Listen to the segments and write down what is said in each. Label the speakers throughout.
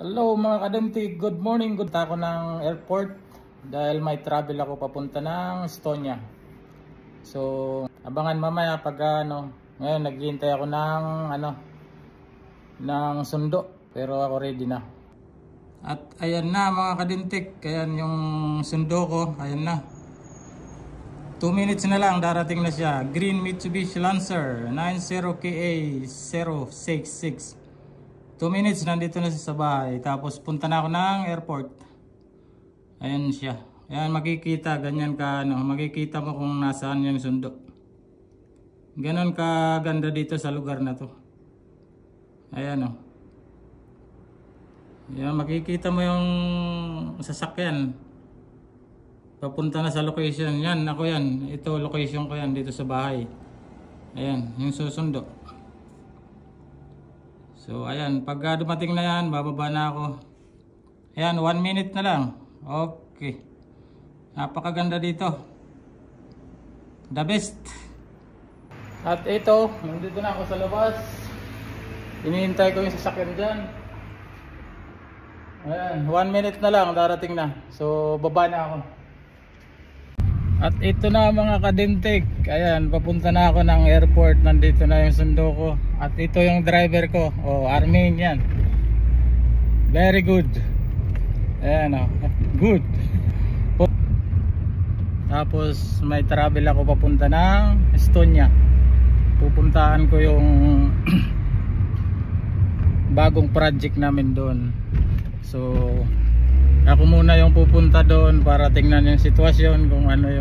Speaker 1: Hello mga kademti, good morning. Good ako ng airport dahil may travel ako papunta ng Estonia. So, abangan mamaya pag ngayon naghihintay ako ng sundo, pero ako ready na. At ayan na mga kadintik, ayan yung sundo ko, ayan na. 2 minutes na lang darating na siya. Green Mitsubishi Lancer 90KA066. 2 minutes nandito na siya sa bahay. Tapos punta na ako ng airport. Ayan siya. Ayan makikita ganyan ka makikita mo kung nasaan yung sundo. Ganon ka ganda dito sa lugar na to. Ayan Ayan makikita mo yung sasakyan. Papunta na sa location. Yan ako yan. Ito location ko yan dito sa bahay. Ayan yung susundo. So ayan, pag dumating na yan, bababa na ako. Ayan, 1 minute na lang. Okay. Napakaganda dito. The best. At ito, nandito na ako sa labas. Hinihintay ko yung sasakyan dyan. Ayan, 1 minute na lang, darating na. So baba na ako. At ito na mga kadintik. Ayan, papunta na ako ng airport. Nandito na yung sundo ko. At ito yung driver ko. Armenian. Very good. Ayan good. Tapos may travel ako papunta ng Estonia. Pupuntaan ko yung bagong project namin doon. So ako muna yung pupunta doon para tingnan yung sitwasyon, kung ano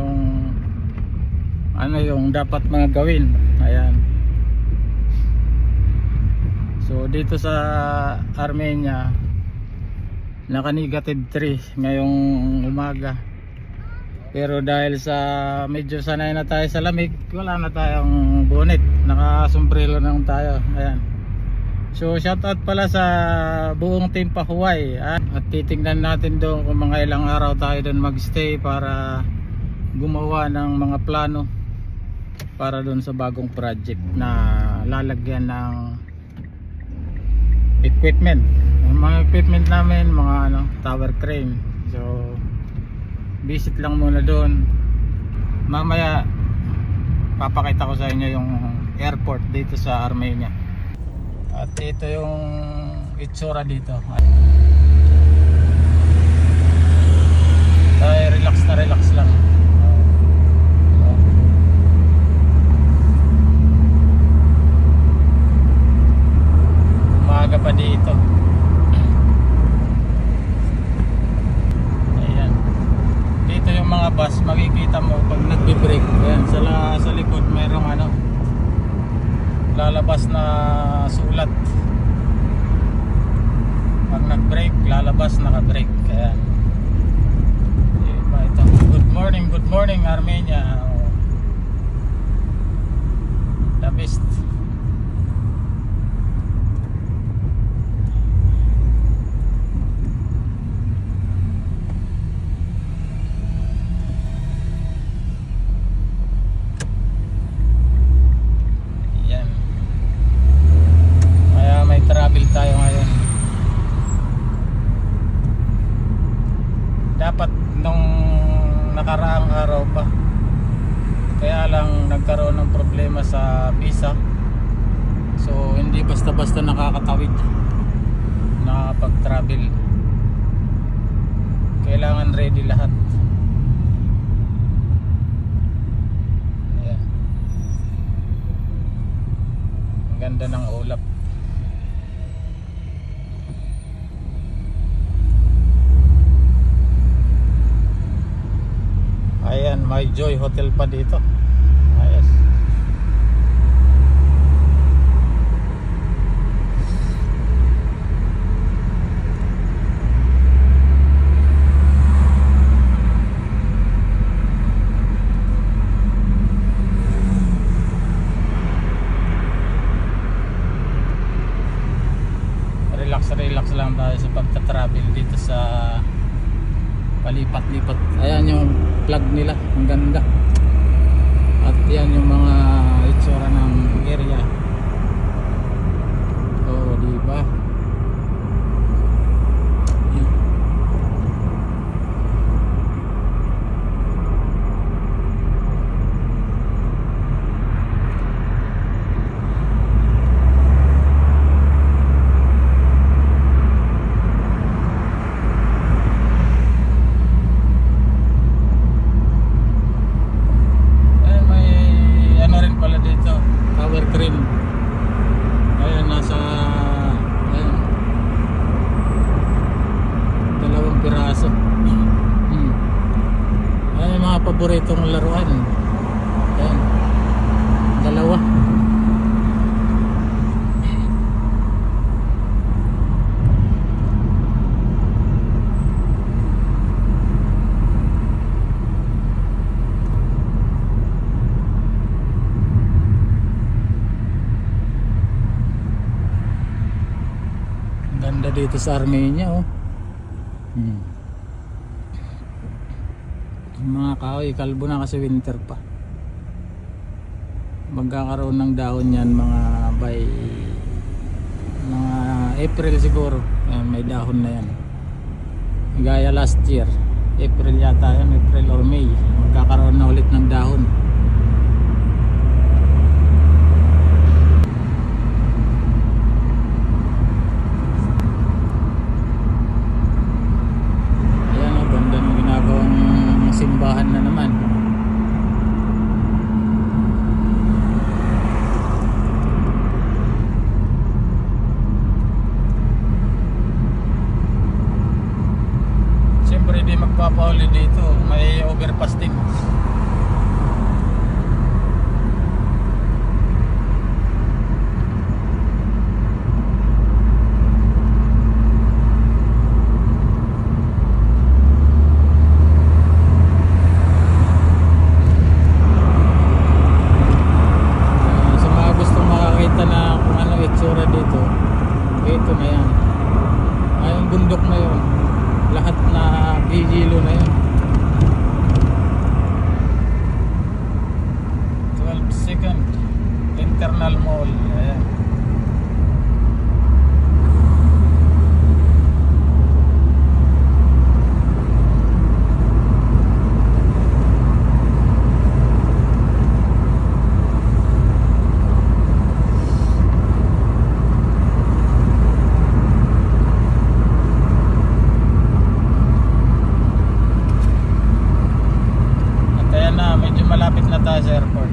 Speaker 1: yung dapat mga gawin. Ayan. So dito sa Armenia naka-negative 3 ngayong umaga. Pero dahil sa medyo sanay na tayo sa lamig, wala na tayong bonnet, naka-sombrero na tayo. Ayan. So shoutout pala sa buong team Pahuway. At titingnan natin doon kung mga ilang araw tayo doon magstay para gumawa ng mga plano para doon sa bagong project na lalagyan ng equipment. Yung mga equipment namin, mga tower crane. So visit lang muna doon. Mamaya papakita ko sa inyo yung airport dito sa Armenia. At ito yung itsura dito. Ay, relax lang. Umaga pa dito. Ayan. Dito yung mga bus, makikita mo pag nagbe-brake. Ayan, sa likod mayroong lalabas na sulat. Pag nag-brake, lalabas naka-brake. Kaya ito. Good morning Armenia. The best. Travel tayo ngayon. Dapat nung nakaraang araw pa, kaya lang nagkaroon ng problema sa visa. So hindi basta-basta nakakatawid na pag-travel. Kailangan ready lahat. Ayan. Ang ganda ng ulap. Ayan, may Joy Hotel pa dito. Ayos. Relax lang tayo sa pagta-travel dito sa palipat-lipat. Ayan yung plug nila, ang ganda. At yan yung mga itsura ng area. paboritong laruan. Ayan, dalawa. Ganda dito sa Armenia, oh. Mga kahoy, kalbo na kasi winter pa. Magkakaroon ng dahon yan mga by mga April siguro. Ayan, may dahon na yan. Gaya last year, April yata yan, April or May, magkakaroon na ulit ng dahon. Simbahan na naman. Siyempre di magpapauli dito, may overpass din. Ito na yan, ayong bundok na yun, lahat na gigilo na yun. 12nd Internal Mall. Ayan. Medyo malapit na tayo sa airport.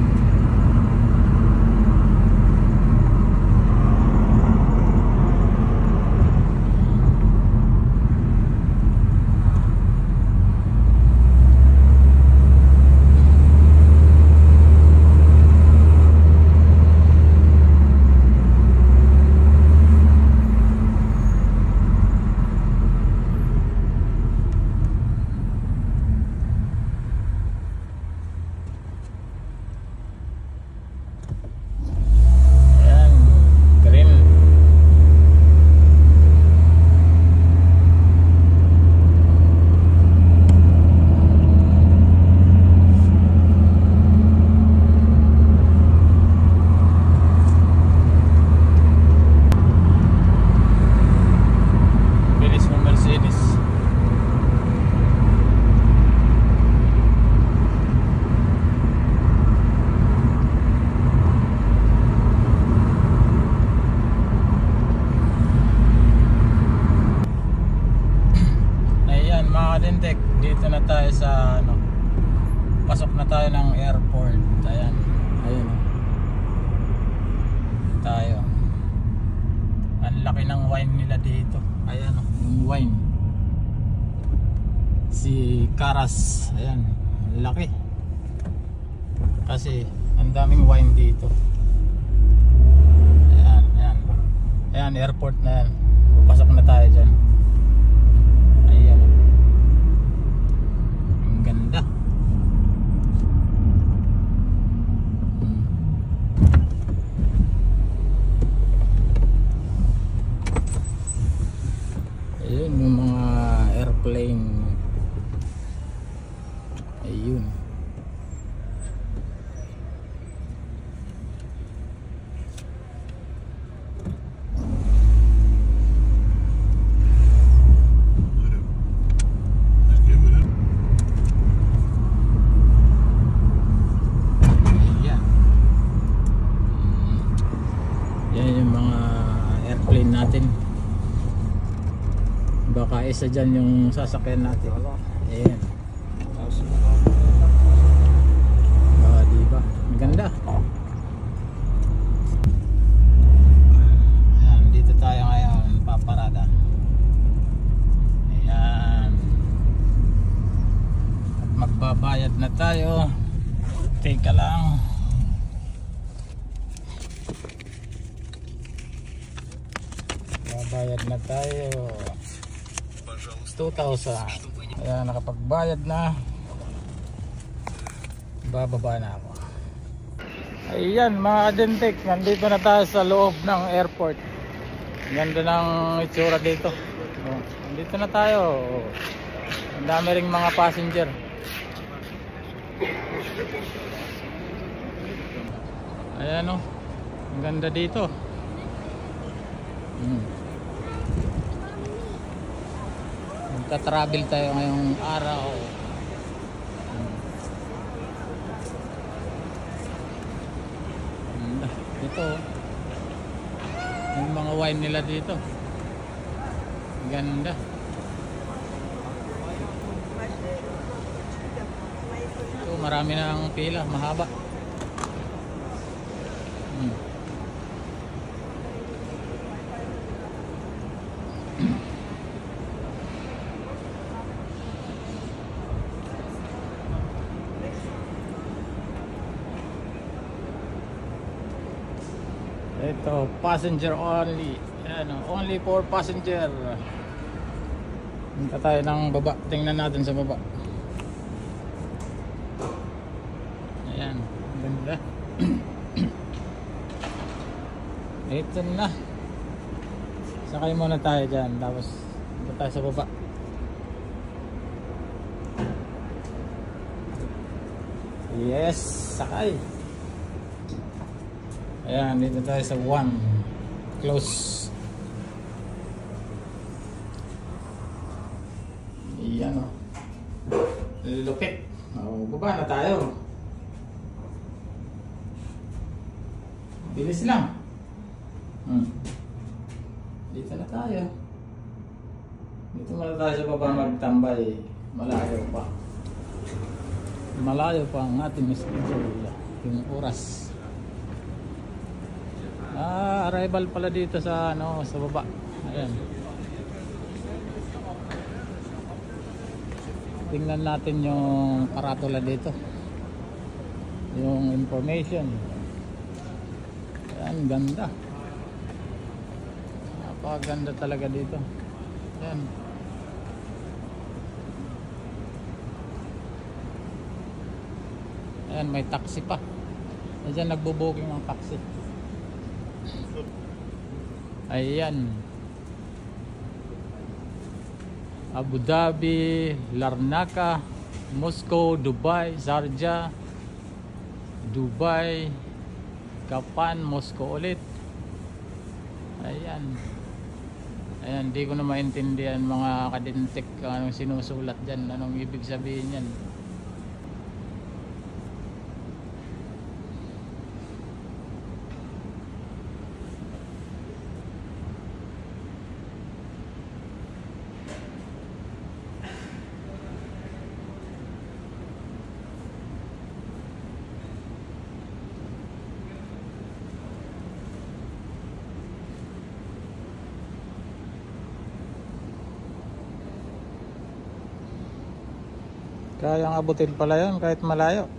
Speaker 1: Dito na tayo sa ano, pasok na tayo ng airport. Ayan, ayun tayo. Ang laki ng wine nila dito. Ayan, yung wine, si Caras. Ayan, laki kasi ang daming wine dito. Ayan, ayan, ayan, airport na yan. Pasok na tayo dyan. Ayan, ganda. Ayun yung mga airplane. Ayun. Natin, baka isa dyan yung sasakyan natin. Ayan, diba maganda. Ayan, dito tayo ngayon paparada. Ayan, at magbabayad na tayo. tayo 2,000. Ayan, nakapagbayad na. Bababa na ako. Ayan mga kadentik, nandito na tayo sa loob ng airport. Ganda ng itsura dito. Nandito na tayo. Ang dami ring mga passenger. Ayan o, ang ganda dito. Magta-travel tayo ngayong araw. Ito, yung mga wine nila dito. Ganda. Ito, marami na ang pila, mahaba. Ito, passenger only. Ayan, only for passenger. Punta tayo ng baba. Tingnan natin sa baba. Ayan, ganda. Ito na. Sakay muna tayo dyan. Tapos punta tayo sa baba. Yes, sakay. Ayan, dito tayo sa 1. Close. Ayan o. Lupit. Baba na tayo. Bilis lang. Dito na tayo. Dito muna tayo sa baba magtambay. Malayo pa. Malayo pa ang ating schedule. Yung oras. Arrival pala dito sa sa baba. Ayan. Tingnan natin yung karatula dito. Yung information. Ayan, ganda. Napakaganda talaga dito. Ayan. Ayan, may taxi pa. Ayan, nagbo-booking ng taxi. Ayan, Abu Dhabi, Larnaca, Moscow, Dubai, Sharjah, Dubai, Kapan, Moscow ulit. Ayan. Ayan, di ko na maintindihan mga kadentik anong sinusulat dyan, anong ibig sabihin yan. Kayang abutin pala yun kahit malayo.